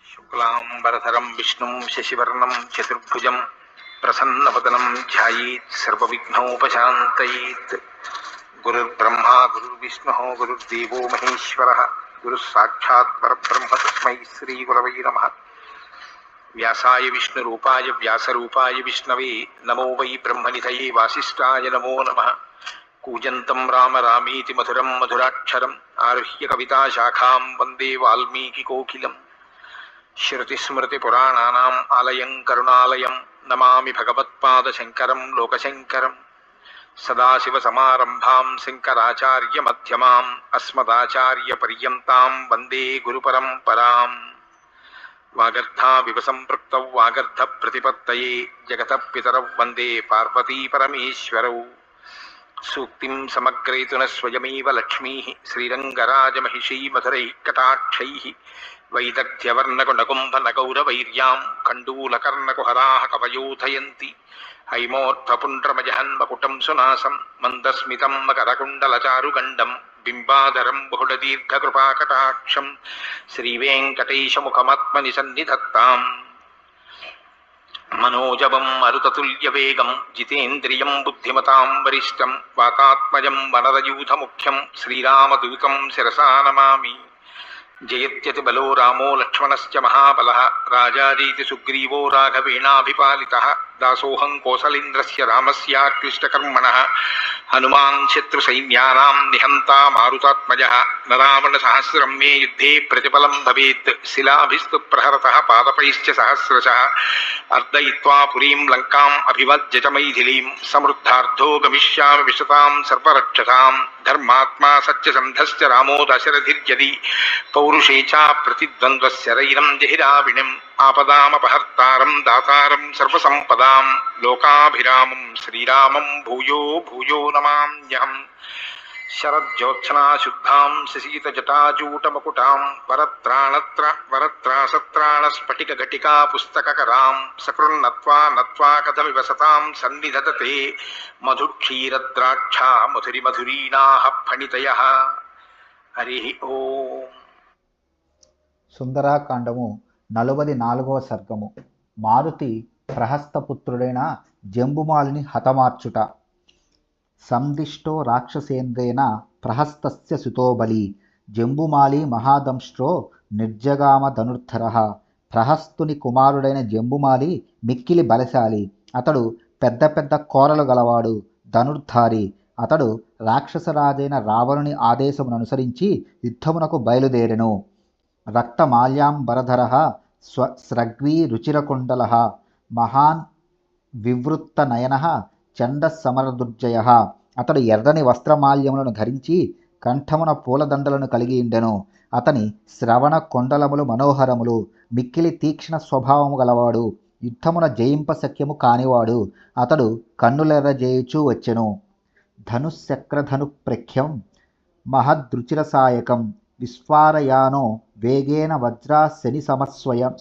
శుక్లాంబరధరం విష్ణుం శశివర్ణం చతుర్భుజం ప్రసన్నవదనం ధ్యాయేత్ సర్వవిఘ్నోపశాంతయేత్. గురుర్బ్రహ్మా గురుర్విష్ణుః గురుర్దేవో మహేశ్వరः గురుః సాక్షాత్ పరబ్రహ్మ తస్మై శ్రీగురవై నమః. వ్యాసాయ విష్ణురూపాయ వ్యాసరూపాయ విష్ణవే నమో వై బ్రహ్మనిధయే వాసిష్ఠాయ నమో నమః. కూజంతం రామ రామేతి మధురం మధురాక్షరం ఆరుహ్య కవితాశాఖాం వందే వాల్మీకికోకిలం. శృతిస్మృతిపురాణానాం ఆలయం కరుణాలయం నమామి భగవత్పాదశంకరం లోకశంకరం. సదాశివసమారంభాం శంకరాచార్యమధ్యమాం అస్మదాచార్యపర్యంతాం వందే గురుపరంపరాం. వాగర్ధావివ సంపృక్తౌ వాగర్ధప్రతిపత్తయే జగతః పితరౌ వందే పార్వతీపరమేశ్వరౌ. సూక్తిం సమగ్రయతున స్వయమేవ లక్ష్మీః శ్రీరంగరాజమహిషీ మధురైః కటాక్షైః. వైదగ్ధ్యవర్ణకునకుంభనగౌరవైర్యాం కండూలకర్ణకుహరాः కవయోధయంతి. హైమోర్ధ్వపుండ్రమజహన్మకుటం సునాసం మందస్మితం మకరకుండలచారుగండం బింబాధరం బహుళదీర్ఘకృపాకటాక్షం శ్రీవేంకటేశముఖమాత్మని సన్నిధత్తాం. మనోజవం మరుతతుల్యవేగం జితేంద్రియం బుద్ధిమతాం వరిష్టం వాతాత్మజం వనరయూథముఖ్యం శ్రీరామదూతం శిరసా నమామి. జయత్యతి బలో రామో లక్ష్మణశ్చ మహాబలః రాజాదీతి సుగ్రీవో రాఘవేణాభిపాలితః. దాసోహం కోసలేంద్రస్య రామస్యాక్లిష్టకర్మణః హనుమాన్ శత్రుసైన్యానాం నిహంతా మారుతాత్మజः. న రావణసహస్రం మే యుద్ధే ప్రతిఫలం భవేత్ శిలాభిస్తు ప్రహరతః పాదపైశ్చ సహస్రశः. అర్దయిత్వా పురీం లంకాం అభివజ్య చ మైథిలీం సమృద్ధార్థో గమిష్యామి విశతాం సర్వరక్షసాం. ధర్మాత్మా సత్యసంధశ్చ రామో దశరథిర్యది పౌరుషే చ ప్రతిద్వంద్వశరైరం జహిరావిణిం. ఆపదామపహర్తారం దాతారం సర్వసంపదాం లోకాభిరామం శ్రీరామం భూయో భూయో నమామ్యహం. శరజ్యోత్సనాశుద్ధాం శశీతజటాజూటమకుటాం వరత్రాసత్రాణస్ఫటికఘటికా పుస్తకకరాం. సకృన్నత్వా నత్వా కథమివ సతాం సన్నిధతతే మధుక్షీరద్రాక్షా మధురిమధురీణాః ఫణితయః. హరి ఓం. సుందరాకాండము 44వ సర్గము. మారుతి ప్రహస్తపుత్రుడైన జంబుమాలిని హతమార్చుట. సందిష్టో రాక్షసేంద్రేణ ప్రహస్తస్య సుతోబలి జంబుమాలి మహాదంష్ట్రో నిర్జగామ ధనుర్ధరః. ప్రహస్తుని కుమారుడైన జంబుమాలి మిక్కిలి బలశాలి. అతడు పెద్ద పెద్ద కోరలు గలవాడు, ధనుర్ధారి. అతడు రాక్షసరాజైన రావణుని ఆదేశముననుసరించి యుద్ధమునకు బయలుదేరెను. రక్తమాల్యాంబరధరః స్రగ్వీ రుచిరకుండలః మహాన్ వివృత్తనయనః చండస్సమరదుర్జయః. అతడు ఎర్రని వస్త్రమాల్యములను ధరించి కంఠమున పూలదండలను కలిగి ఉండెను. అతని శ్రవణ కొండలములు మనోహరములు. మిక్కిలి తీక్ష్ణ స్వభావము గలవాడు. యుద్ధమున జయింపశక్యము కానివాడు. అతడు కన్నులెర్రజేయుచూ వచ్చెను. ధనుశ్చక్రధనుప్రఖ్యం మహద్రుచిరసాయకం విస్ఫారయానో వేగేన వజ్రా శని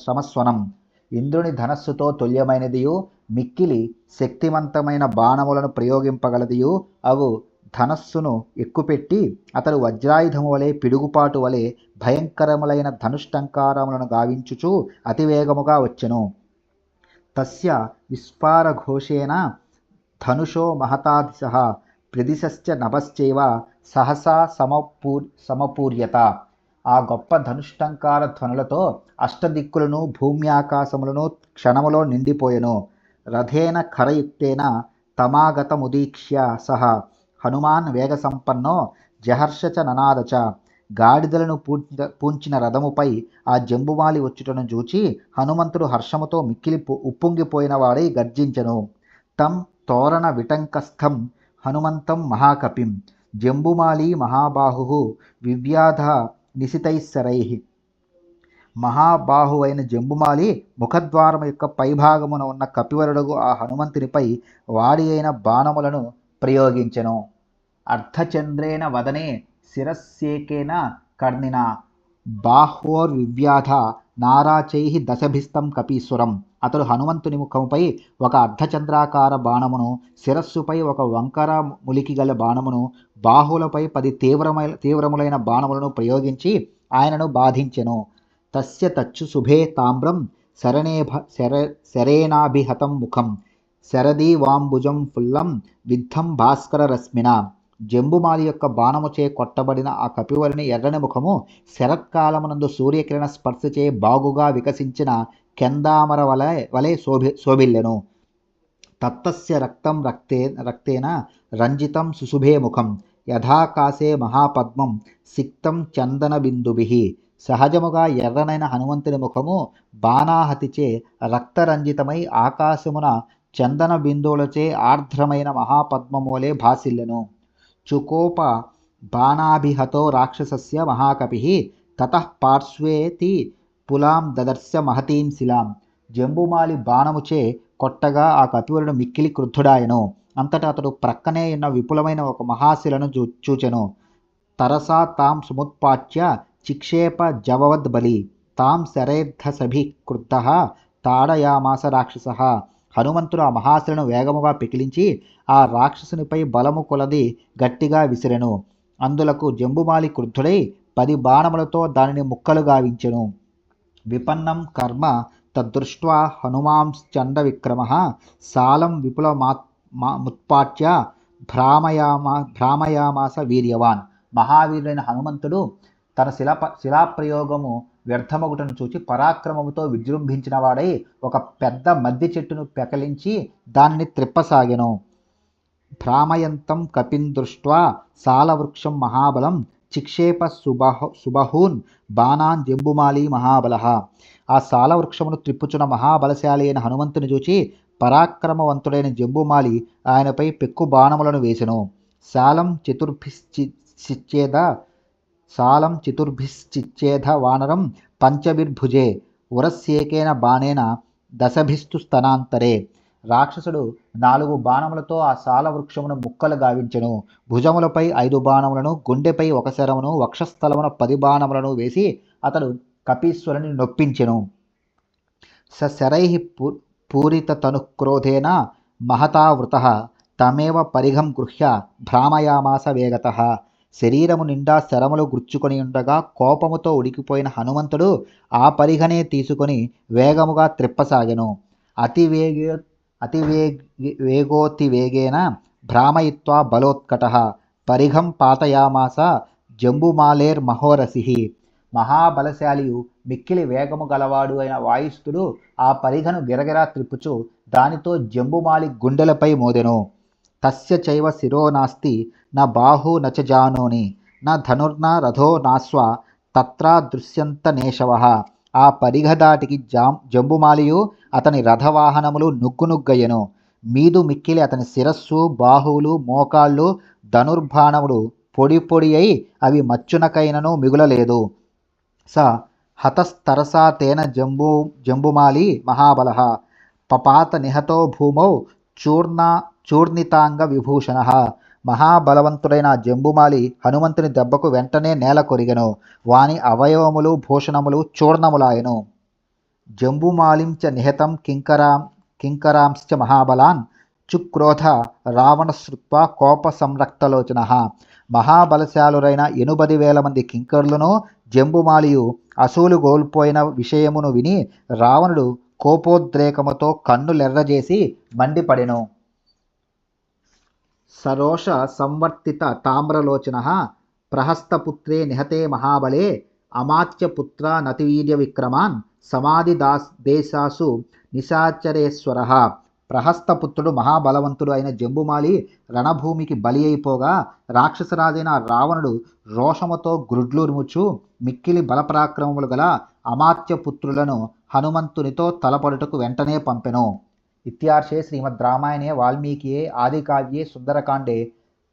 సమస్వనం. ఇంద్రుని ధనస్సుతో తుల్యమైనదియు మిక్కిలి శక్తివంతమైన బాణములను ప్రయోగింపగలదియు అగు ధనస్సును ఎక్కుపెట్టి అతడు వజ్రాయుధము వలె పిడుగుపాటు వలె భయంకరములైన ధనుష్టంకారములను గావించుచు అతివేగముగా వచ్చెను. తస్య విస్ఫారఘోషేణ ధనుషో మహతాదిశః ప్రదిశశ్చ నభశ్చైవ సహసా సమపూర్యత. ఆ గొప్ప ధనుష్టంకార ధ్వనులతో అష్టదిక్కులను భూమ్యాకాశములను క్షణములో నిండిపోయెను. రథేన ఖరయుక్తేన తమాగతముదీక్ష్య సహ హనుమాన్ వేగసంపన్నో జహర్ష చ ననాద చ. గాడిదలను పూంచిన రథముపై ఆ జంబుమాలి వచ్చుటను చూచి హనుమంతుడు హర్షముతో మిక్కిలి ఉప్పొంగిపోయిన వాడై గర్జించెను. తం తోరణ విటంకస్థం హనుమంతం మహాకపిం జంబుమాలి మహాబాహు వివ్యాధ నిశితైశ్చరైః. మహాబాహువైన జంబుమాలి ముఖద్వారం యొక్క పైభాగమున ఉన్న కపివరుడగు ఆ హనుమంతునిపై వాడి అయిన బాణములను ప్రయోగించెను. అర్ధచంద్రేణ వదనే శిరస్సేకేన కర్ణిన బాహ్వోర్వివ్యాధ నారాచైః దశభిస్తం కపీశ్వరం. అతడు హనుమంతుని ముఖముపై ఒక అర్ధచంద్రాకార బాణమును, శిరస్సుపై ఒక వంకర ములికి గల బాణమును, బాహువులపై 10 తీవ్రములైన బాణములను ప్రయోగించి ఆయనను బాధించెను. తస్య తచ్చు శుభే తామ్రం శరేణాభిహతం ముఖం శరదీవాంబుజం ఫుల్లం విద్ధం భాస్కర రశ్మిన. జంబుమాలి యొక్క బాణముచే కొట్టబడిన ఆ కపివరుని ఎర్రని ముఖము శరత్కాలమునందు సూర్యకిరణ స్పర్శచే బాగుగా వికసించిన కెందామర వలె శోభిల్లెను. తత్తస్య రక్తం రక్తేన రంజితం సుశుభే ముఖం యథాకాశే మహాపద్మం సిక్తం చందన బిందుభిః. సహజముగా ఎర్రనైన హనుమంతుని ముఖము బాణాహతిచే రక్తరంజితమై ఆకాశమున చందన బిందువులచే ఆర్ద్రమైన మహాపద్మము వలె భాసిల్లెను. చుకోప బాణాభిహతో రాక్షసస్య మహాకపిః తతః పార్శ్వేతి పులాం దదర్శ మహతీం శిలాం. జంబుమాలి బాణముచే కొట్టగా ఆ కపివరుడు మిక్కిలి క్రుద్ధుడాయెను. అంతటా అతడు ప్రక్కనే ఉన్న విపులమైన ఒక మహాశిలను చూచెను. తరసా తాం సముత్పాట్య చిక్షేప జవవద్ బలి తాం శరైర్ధసభి క్రుద్ధః తాడయామాస రాక్షసః. హనుమంతుడు ఆ మహాశిలను వేగముగా పెకిలించి ఆ రాక్షసునిపై బలము కొలది గట్టిగా విసిరెను. అందులకు జంబుమాలి క్రుద్ధుడై 10 బాణములతో దానిని ముక్కలు గావించెను. విపన్నం కర్మ తద్దృష్ట్వా హనుమాంశ్చండ విక్రమః సాలం విపులముత్పాట్య భ్రామయామాస వీర్యవాన్. మహావీరుడైన హనుమంతుడు తన శిలాప్రయోగము వ్యర్థమగుటను చూచి పరాక్రమముతో విజృంభించిన వాడై ఒక పెద్ద మద్ది చెట్టును పెకలించి దానిని త్రిప్పసాగెను. భ్రామయంతం కపిన్ దృష్ట్వా సాలవృక్షం మహాబలం చిక్షేప సుబహూన్ బాణాన్ జంబుమాలి మహాబలః. ఆ సాలవృక్షమును త్రిప్పుచున్న మహాబలశాలి అయిన హనుమంతుని చూచి పరాక్రమవంతుడైన జంబుమాలి ఆయనపై పెక్కు బాణములను వేసెను. సాలం చతుర్భిశ్చిచ్ఛేద వానరం పంచభిర్భుజే ఉరస్యేకేన బాణేన దశభిస్తు స్తనాంతరే. రాక్షసుడు 4 బాణములతో ఆ సాల వృక్షమును ముక్కలు గావించెను. భుజములపై 5 బాణములను, గుండెపై 1 శరమును, వక్షస్థలమున 10 బాణములను వేసి అతడు కపీశ్వరుని నొప్పించెను. శరైః పూరితతనుక్రోధేన మహతావృతః తమేవ పరిఘం గృహ్య భ్రామయామాస వేగతః. శరీరము నిండా శరములు గుచ్చుకొని ఉండగా కోపముతో ఉడికిపోయిన హనుమంతుడు ఆ పరిఘనే తీసుకొని వేగముగా త్రిప్పసాగెను. అతివేగోతివేగేన భ్రామయిత్వా బలోత్కటః పరిఘం పాతయామాస జంబుమాలేర్మహోరసిః. మహాబలశాలియు మిక్కిలి వేగము గలవాడు అయిన వాయుస్థుడు ఆ పరిఘను గిరగిరా త్రిప్పుచు దానితో జంబుమాలి గుండెలపై మోదెను. తస్య చైవ శిరో నాస్తి న బాహు నచ జానోని న ధనుర్న రథో నాస్వ తత్రా దృశ్యంత నేషవః. ఆ పరిఘ దాటికి జంబుమాలియు అతని రథవాహనములు నుగ్గునుగ్గయ్యెను. మీదు మిక్కిలి అతని శిరస్సు, బాహువులు, మోకాళ్ళు, ధనుర్బాణములు పొడి పొడి అయి అవి మచ్చునకైనను మిగులలేదు. స హతస్తరసా తేన జంబుమాలి మహాబలః పపాత నిహతో భూమౌ చూర్ణితాంగ విభూషణః. మహాబలవంతుడైన జంబుమాలి హనుమంతుని దెబ్బకు వెంటనే నేల కొరిగెను. వాని అవయవములు భూషణములు చూర్ణములాయెను. జంబుమాలిం చ నిహతం కింకరాంశ్చ మహాబలాన్ చుక్రోధ రావణ శ్రుత్వా కోప సంరక్తలోచనః. మహాబలశాలురైన 80,000 మంది కింకరులను జంబుమాలియు అసూలు గోల్పోయిన విషయమును విని రావణుడు కోపోద్రేకముతో కన్నులెర్రజేసి మండిపడెను. సరోష సంవర్తిత తామ్రలోచనః ప్రహస్తపుత్రే నిహతే మహాబలే అమాత్యపుత్ర నతివీర్య విక్రమాన్ సమాధి దేశాసు నిశాచరేశ్వరః. ప్రహస్తపుత్రుడు మహాబలవంతుడు అయిన జంబుమాలి రణభూమికి బలి అయిపోగా రాక్షసరాజైన రావణుడు రోషముతో గ్రుడ్లురుముచు మిక్కిలి బలపరాక్రమములు గల అమాత్యపుత్రులను హనుమంతునితో తలపడుటకు వెంటనే పంపెను. ఇత్యార్షే శ్రీమద్ రామాయణే వాల్మీకియే ఆదికావ్యే సుందరకాండే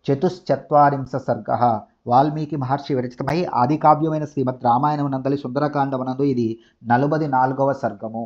44 సర్గః. వాల్మీకి మహర్షి విరచితమై ఆదికావ్యమైన శ్రీమద్ రామాయణమునందలి సుందరకాండమునందు ఇది 44వ సర్గము.